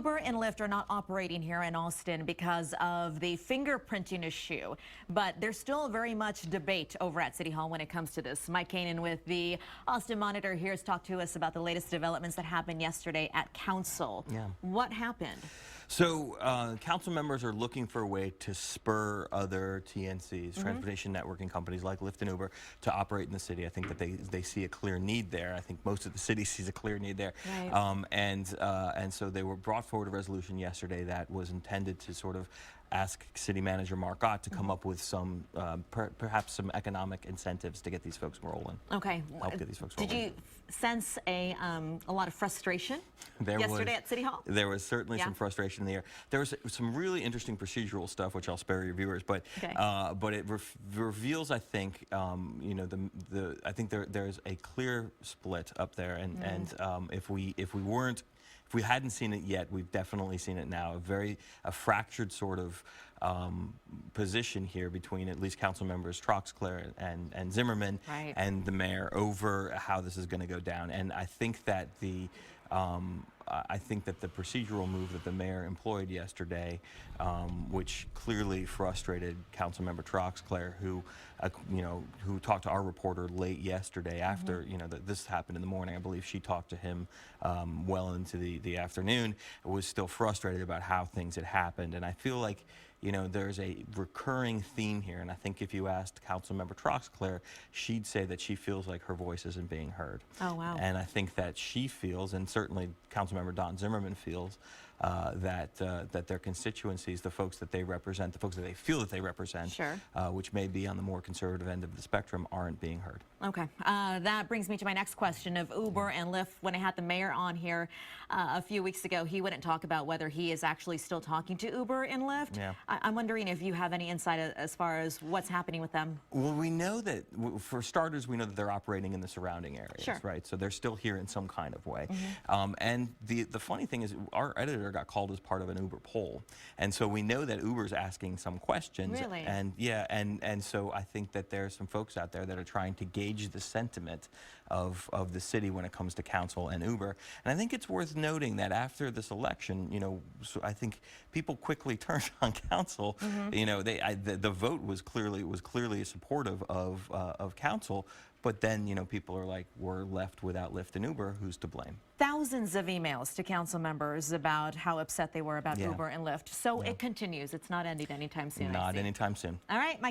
Uber and Lyft are not operating here in Austin because of the fingerprinting issue, but there's still very much debate over at City Hall when it comes to this. Mike Kanan with the Austin Monitor here has talked to us about the latest developments that happened yesterday at Council. Yeah. What happened? So council members are looking for a way to spur other TNCs, transportation networking companies like Lyft and Uber, to operate in the city. I think that they see a clear need there. I think most of the city sees a clear need there. Right. And so they were brought forward a resolution yesterday that was intended to sort of ask City Manager Mark Ott to come up with some, perhaps some economic incentives to get these folks rolling. Okay. Help get these folks rolling. Did you sense a lot of frustration yesterday at City Hall? There was certainly some frustration in the air. There was some really interesting procedural stuff, which I'll spare your viewers, but it reveals, I think, you know, I think there's a clear split up there, and if we hadn't seen it yet, we've definitely seen it now. A fractured sort of position here between at least council members Troxclair and Zimmerman and the mayor over how this is going to go down. And I think that the procedural move that the mayor employed yesterday, which clearly frustrated Councilmember Troxclair, who talked to our reporter late yesterday after this happened in the morning. I believe she talked to him well into the afternoon. Was still frustrated about how things had happened, and I feel like there's a recurring theme here, and I think if you asked Councilmember Troxclair, she'd say that she feels like her voice isn't being heard. Oh, wow. And I think that she feels, and certainly Councilmember Don Zimmerman feels, that their constituencies, the folks that they represent, the folks that they feel that they represent, which may be on the more conservative end of the spectrum, aren't being heard. Okay. That brings me to my next question of Uber and Lyft. When I had the mayor on here a few weeks ago, he wouldn't talk about whether he is actually still talking to Uber and Lyft. Yeah. I'm wondering if you have any insight as far as what's happening with them. Well, we know that, for starters, we know that they're operating in the surrounding areas, right? So they're still here in some kind of way. And the funny thing is, our editor got called as part of an Uber poll, and so we know that Uber's asking some questions. Really? And yeah, and so I think that there are some folks out there that are trying to gauge the sentiment of the city when it comes to council and Uber. And I think it's worth noting that after this election, so I think people quickly turned on council. The vote was clearly supportive of council. But then, people are like, we're left without Lyft and Uber. Who's to blame? Thousands of emails to council members about how upset they were about Uber and Lyft. So it continues. It's not ending anytime soon. Not anytime soon. All right, Mike.